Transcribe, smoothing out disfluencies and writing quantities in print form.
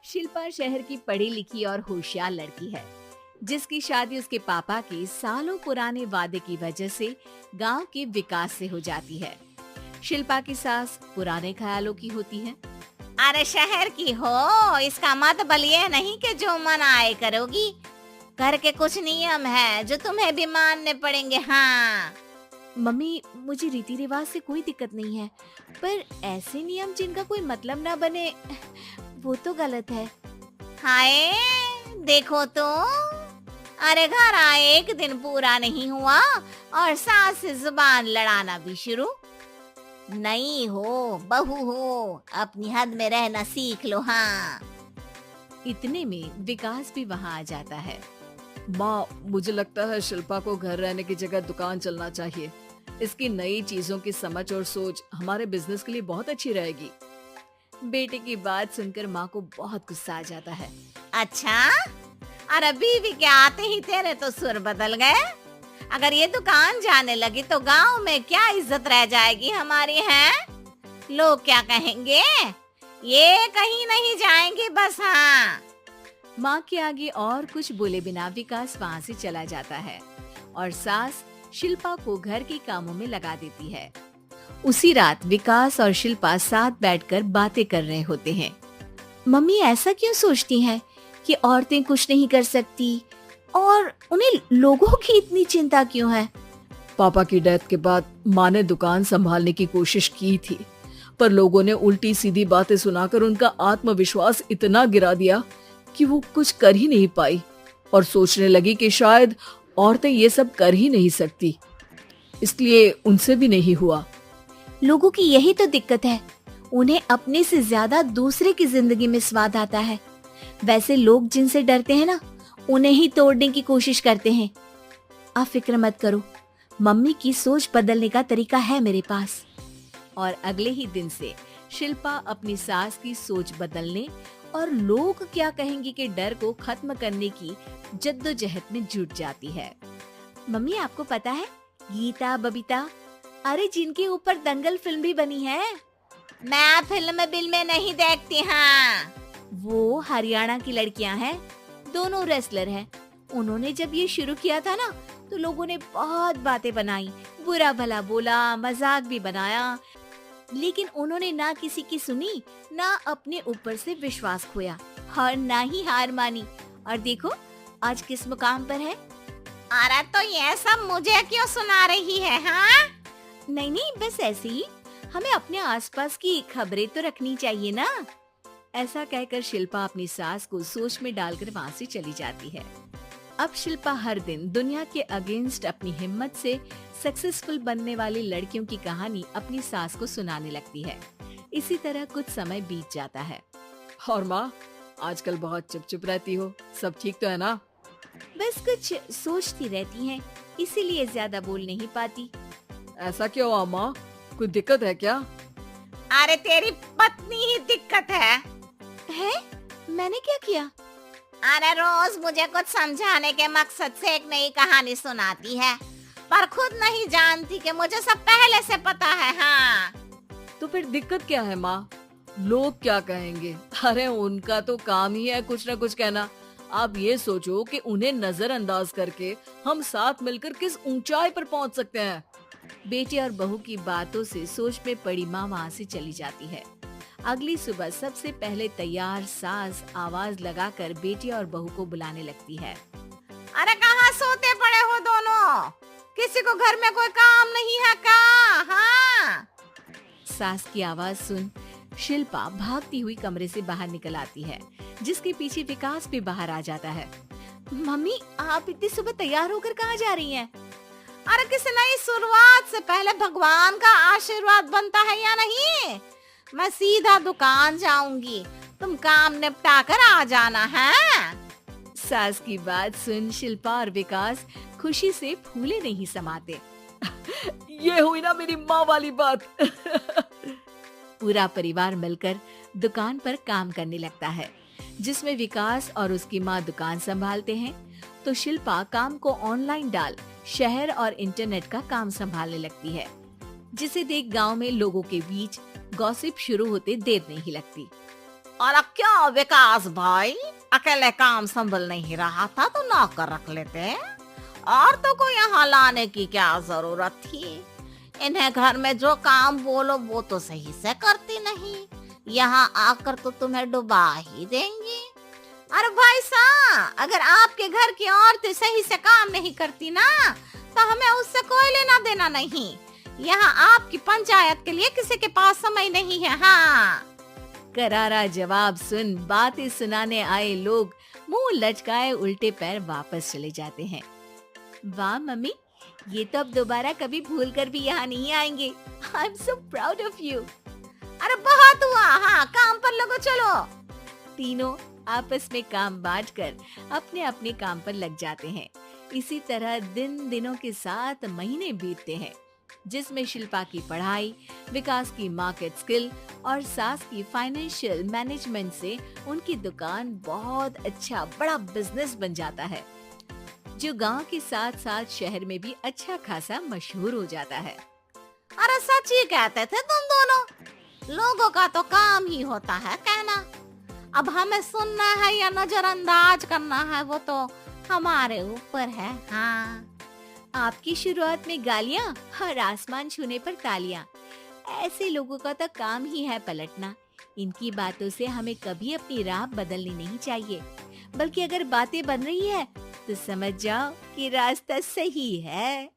शिल्पा शहर की पढ़ी लिखी और होशियार लड़की है, जिसकी शादी उसके पापा के सालों पुराने वादे की वजह से गांव के विकास से हो जाती है। शिल्पा की सास पुराने ख्यालों की होती है। अरे शहर की हो, इसका मतलब ये नहीं कि जो मन आए करोगी। घर के कुछ नियम है जो तुम्हें भी मानने पड़ेंगे। हाँ। मम्मी, मुझे रीति रिवाज से कोई दिक्कत नहीं है, पर ऐसे नियम जिनका कोई मतलब ना बने, वो तो गलत है। हाय, देखो तो। अरे घर आए एक दिन पूरा नहीं हुआ और सास से जुबान लड़ाना भी शुरू। नहीं हो, बहू हो, अपनी हद में रहना सीख लो। हाँ। इतने में विकास भी वहाँ आ जाता है। माँ, मुझे लगता है शिल्पा को घर रहने की जगह दुकान चलना चाहिए। इसकी नई चीजों की समझ और सोच हमारे बिजनेस के लिए बहुत अच्छी रहेगी। बेटे की बात सुनकर माँ को बहुत गुस्सा आ जाता है। अच्छा, अरे बीवी के आते ही तेरे तो सुर बदल गए। अगर ये दुकान जाने लगी तो गांव में क्या इज्जत रह जाएगी हमारी, है? लोग क्या कहेंगे? ये कहीं नहीं जाएंगे बस। हाँ। माँ के आगे और कुछ बोले बिना विकास वहाँ से चला जाता है और सास शिल्पा को घर के कामों में लगा देती है। उसी रात विकास और शिल्पा साथ बैठकर बातें कर रहे होते हैं। मम्मी ऐसा क्यों सोचती हैं कि औरतें कुछ नहीं कर सकती और उन्हें लोगों की इतनी चिंता क्यों है? पापा की डेथ के बाद माँ ने दुकान संभालने की कोशिश की थी, पर लोगों ने उल्टी सीधी बातें सुनाकर उनका आत्मविश्वास इतना गिरा दिया कि वो कुछ कर ही नहीं पाई और सोचने लगी कि शायद औरतें ये सब कर ही नहीं सकती, इसलिए उनसे भी नहीं हुआ। लोगों की यही तो दिक्कत है, उन्हें अपने से ज्यादा दूसरे की जिंदगी में स्वाद आता है। वैसे लोग जिनसे डरते हैं ना, उन्हें ही तोड़ने की कोशिश करते हैं। आप फिक्र मत करो, मम्मी की सोच बदलने का तरीका है मेरे पास। और अगले ही दिन से शिल्पा अपनी सास की सोच बदलने और लोग क्या कहेंगे के डर को खत्म करने की जद्दोजहद में जुट जाती है। मम्मी, आपको पता है गीता, बबीता, अरे जिनके ऊपर दंगल फिल्म भी बनी है। मैं फिल्म बिल में नहीं देखती। हाँ। वो हरियाणा की लड़कियां हैं, दोनों रेसलर हैं। उन्होंने जब ये शुरू किया था ना, तो लोगों ने बहुत बातें बनाई, बुरा भला बोला, मजाक भी बनाया, लेकिन उन्होंने ना किसी की सुनी, ना अपने ऊपर से विश्वास खोया और ना ही हार मानी। और देखो आज किस मुकाम पर है। अरे तो ये सब मुझे क्यों सुना रही है? हाँ। नहीं नहीं, बस ऐसे ही, हमें अपने आसपास की खबरें तो रखनी चाहिए ना। ऐसा कहकर शिल्पा अपनी सास को सोच में डालकर वहाँ से चली जाती है। अब शिल्पा हर दिन दुनिया के अगेंस्ट अपनी हिम्मत से सक्सेसफुल बनने वाली लड़कियों की कहानी अपनी सास को सुनाने लगती है। इसी तरह कुछ समय बीत जाता है। और माँ, आजकल बहुत चुप रहती हो, सब ठीक तो है ना? बस कुछ सोचती रहती हैं, इसीलिए ज्यादा बोल नहीं पाती। ऐसा क्यों हुआ माँ, कोई दिक्कत है क्या? अरे तेरी पत्नी ही दिक्कत है। मैंने क्या किया? अरे रोज मुझे कुछ समझाने के मकसद से एक नई कहानी सुनाती है, पर खुद नहीं जानती कि मुझे सब पहले से पता है। हाँ। तो फिर दिक्कत क्या है माँ? लोग क्या कहेंगे? अरे उनका तो काम ही है कुछ न कुछ कहना। आप ये सोचो कि उन्हें नजरअंदाज करके हम साथ मिलकर किस ऊंचाई पर पहुंच सकते हैं। बेटे और बहू की बातों से सोच में पड़ी माँ वहाँ से चली जाती है। अगली सुबह सबसे पहले तैयार सास आवाज लगाकर बेटी और बहू को बुलाने लगती है। अरे कहाँ सोते पड़े हो दोनों? किसी को घर में कोई काम नहीं है क्या? हाँ। सास की आवाज सुन शिल्पा भागती हुई कमरे से बाहर निकल आती है, जिसके पीछे विकास भी बाहर आ जाता है। मम्मी, आप इतनी सुबह तैयार होकर कहाँ जा रही हैं? अरे किसी नई शुरुआत से पहले भगवान का आशीर्वाद बनता है या नहीं? मैं सीधा दुकान जाऊंगी, तुम काम निपटा कर आ जाना है। सास की बात सुन शिल्पा और विकास खुशी से फूले नहीं समाते। ये हुई ना मेरी माँ वाली बात। पूरा परिवार मिलकर दुकान पर काम करने लगता है, जिसमें विकास और उसकी माँ दुकान संभालते हैं, तो शिल्पा काम को ऑनलाइन डाल शहर और इंटरनेट का काम संभालने लगती है, जिसे देख गांव में लोगों के बीच गॉसिप शुरू होते देर नहीं लगती। और अब क्या विकास भाई, अकेले काम संभल नहीं रहा था तो नौकर रख लेते। और तो को यहाँ लाने की क्या जरूरत थी? इन्हें घर में जो काम बोलो वो तो सही से करती नहीं, यहाँ आकर तो तुम्हें डुबा ही देंगी। अरे भाई साहब, अगर आपके घर की औरतें सही से काम नहीं करती ना तो हमें उससे कोई लेना देना नहीं। यहाँ आपकी पंचायत के लिए किसी के पास समय नहीं है। हाँ, करारा जवाब सुन बातें सुनाने आए लोग मुंह लटकाए उल्टे पैर वापस चले जाते हैं। वाह मम्मी, ये तो अब दोबारा कभी भूल कर भी यहाँ नहीं आएंगे। I am so proud of you. अरे बहुत हुआ, हाँ काम पर लगो चलो। तीनों आपस में काम बांटकर अपने अपने काम पर लग जाते हैं। इसी तरह दिनों के साथ महीने बीतते हैं, जिसमें शिल्पा की पढ़ाई, विकास की मार्केट स्किल और सास की फाइनेंशियल मैनेजमेंट से उनकी दुकान बहुत अच्छा बड़ा बिजनेस बन जाता है, जो गांव के साथ साथ शहर में भी अच्छा खासा मशहूर हो जाता है। अरे सच ही कहते थे तुम दोनों, लोगों का तो काम ही होता है कहना। अब हमें सुनना है या नजरअंदाज करना है वो तो हमारे ऊपर है। हाँ, आपकी शुरुआत में गालियां और आसमान छूने पर तालियां, ऐसे लोगों का तो काम ही है पलटना। इनकी बातों से हमें कभी अपनी राह बदलनी नहीं चाहिए, बल्कि अगर बातें बन रही है तो समझ जाओ कि रास्ता सही है।